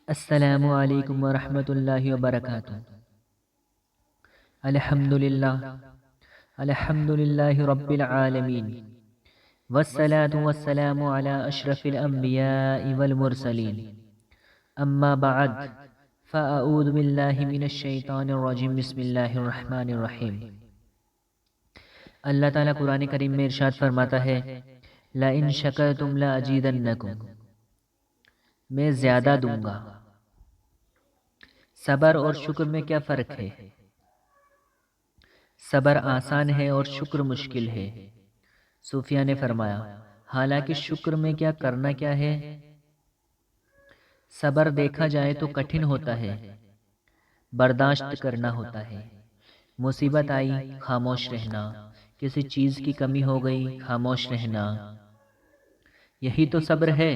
السلام علیکم ورحمۃ اللہ وبرکاتہ۔ الحمد للہ رب العالمین، والصلاة والسلام علی اشرف الانبیاء والمرسلین، اما بعد فاعوذ باللہ من الشیطان الرجیم، بسم اللہ الرحمن الرحیم۔ اللہ تعالیٰ قرآن کریم میں ارشاد فرماتا ہے، لئن شکرتم لازیدنکم، میں زیادہ دوں گا۔ صبر اور شکر میں کیا فرق ہے؟ صبر آسان ہے اور شکر مشکل ہے۔ صوفیہ نے فرمایا، حالانکہ شکر میں کیا کرنا کیا ہے؟ صبر دیکھا جائے تو کٹھن ہوتا ہے، برداشت کرنا ہوتا ہے۔ مصیبت آئی خاموش رہنا، کسی چیز کی کمی ہو گئی خاموش رہنا، یہی تو صبر ہے۔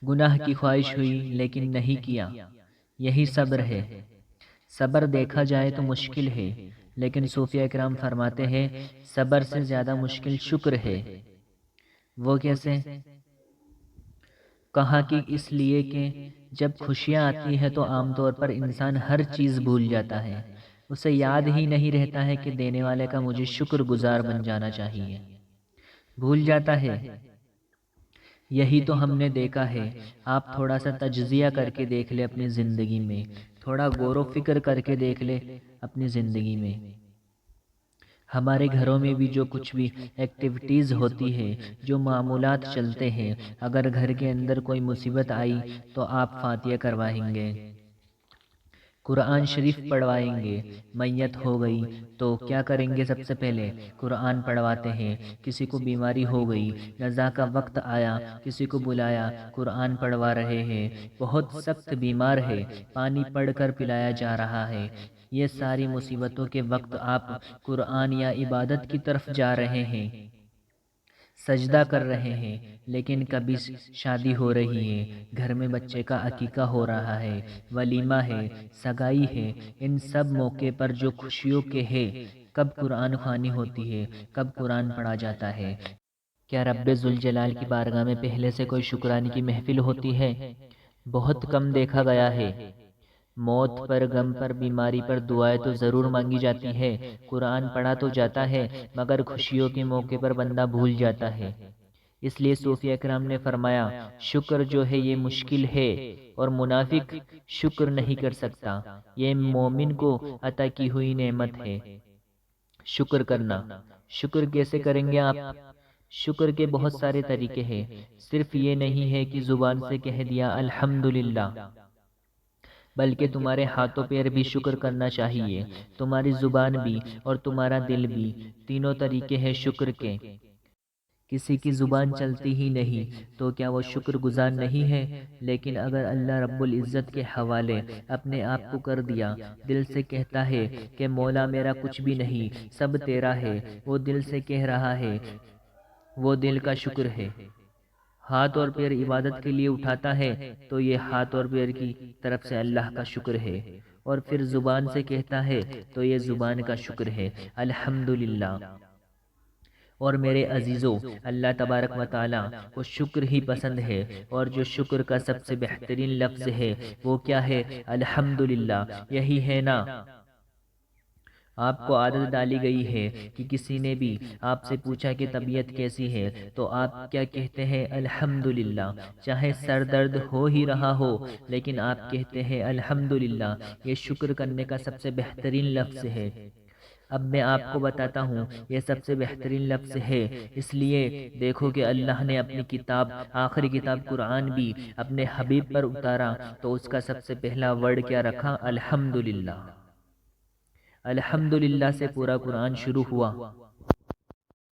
گناہ کی خواہش ہوئی لیکن نہیں کیا، یہی صبر ہے۔ صبر دیکھا جائے تو مشکل ہے، لیکن صوفیہ کرام فرماتے ہیں صبر سے زیادہ مشکل شکر ہے۔ وہ کیسے؟ کہا کہ اس لیے کہ جب خوشیاں آتی ہیں تو عام طور پر انسان ہر چیز بھول جاتا ہے، اسے یاد ہی نہیں رہتا ہے کہ دینے والے کا مجھے شکر گزار بن جانا چاہیے، بھول جاتا ہے۔ یہی تو ہم نے دیکھا ہے۔ آپ تھوڑا سا تجزیہ کر کے دیکھ لے اپنی زندگی میں، تھوڑا غور و فکر کر کے دیکھ لے اپنی زندگی میں۔ ہمارے گھروں میں بھی جو کچھ بھی ایکٹیویٹیز ہوتی ہے، جو معمولات چلتے ہیں، اگر گھر کے اندر کوئی مصیبت آئی تو آپ فاتحہ کروائیں گے، قرآن شریف پڑھوائیں گے۔ میت ہو گئی تو کیا کریں گے؟ سب سے پہلے قرآن پڑھواتے ہیں۔ کسی کو بیماری ہو گئی، نزا کا وقت آیا، کسی کو بلایا، قرآن پڑھوا رہے ہیں۔ بہت سخت بیمار ہے، پانی پڑھ کر پلایا جا رہا ہے۔ یہ ساری مصیبتوں کے وقت آپ قرآن یا عبادت کی طرف جا رہے ہیں، سجدہ کر رہے ہیں۔ لیکن کبھی شادی ہو رہی ہے، گھر میں بچے کا عقیقہ ہو رہا ہے، ولیمہ ہے، سگائی ہے، ان سب موقع پر جو خوشیوں کے ہے، کب قرآن خوانی ہوتی ہے، کب قرآن پڑھا جاتا ہے؟ کیا رب ذوالجلال کی بارگاہ میں پہلے سے کوئی شکرانے کی محفل ہوتی ہے؟ بہت کم دیکھا گیا ہے۔ موت پر، غم پر، بیماری پر دعائیں تو ضرور مانگی جاتی ہے، قرآن پڑھا تو جاتا ہے، مگر خوشیوں کے موقع پر بندہ بھول جاتا ہے۔ اس لیے صوفیہ کرام نے فرمایا شکر جو ہے یہ مشکل ہے، اور منافق شکر نہیں کر سکتا، یہ مومن کو عطا کی ہوئی نعمت ہے۔ شکر کرنا، شکر کیسے کریں گے آپ؟ شکر کے بہت سارے طریقے ہیں، صرف یہ نہیں ہے کہ زبان سے کہہ دیا الحمدللہ، بلکہ تمہارے ہاتھوں پیر بھی شکر کرنا چاہیے، تمہاری زبان بھی اور تمہارا دل بھی، تینوں طریقے ہیں شکر کے۔ کسی کی زبان چلتی ہی نہیں تو کیا وہ شکر گزار نہیں ہے؟ لیکن اگر اللہ رب العزت کے حوالے اپنے آپ کو کر دیا، دل سے کہتا ہے کہ مولا میرا کچھ بھی نہیں، سب تیرا ہے، وہ دل سے کہہ رہا ہے، وہ دل کا شکر ہے۔ ہاتھ اور پیر عبادت کے لیے اٹھاتا ہے تو یہ ہاتھ اور پیر کی طرف سے اللہ کا شکر ہے، اور پھر زبان سے کہتا ہے تو یہ زبان کا شکر ہے، الحمدللہ۔ اور میرے عزیزو، اللہ تبارک و تعالی کو شکر ہی پسند ہے، اور جو شکر کا سب سے بہترین لفظ ہے وہ کیا ہے؟ الحمدللہ۔ یہی ہے نا، آپ کو عادت ڈالی گئی ہے کہ کسی نے بھی آپ سے پوچھا کہ طبیعت کیسی ہے تو آپ کیا کہتے ہیں؟ الحمدللہ۔ چاہے سر درد ہو ہی رہا ہو لیکن آپ کہتے ہیں الحمدللہ۔ یہ شکر کرنے کا سب سے بہترین لفظ ہے۔ اب میں آپ کو بتاتا ہوں یہ سب سے بہترین لفظ ہے، اس لیے دیکھو کہ اللہ نے اپنی کتاب، آخری کتاب قرآن بھی اپنے حبیب پر اتارا تو اس کا سب سے پہلا ورڈ کیا رکھا؟ الحمدللہ۔ الحمدللہ سے پورا قرآن شروع ہوا۔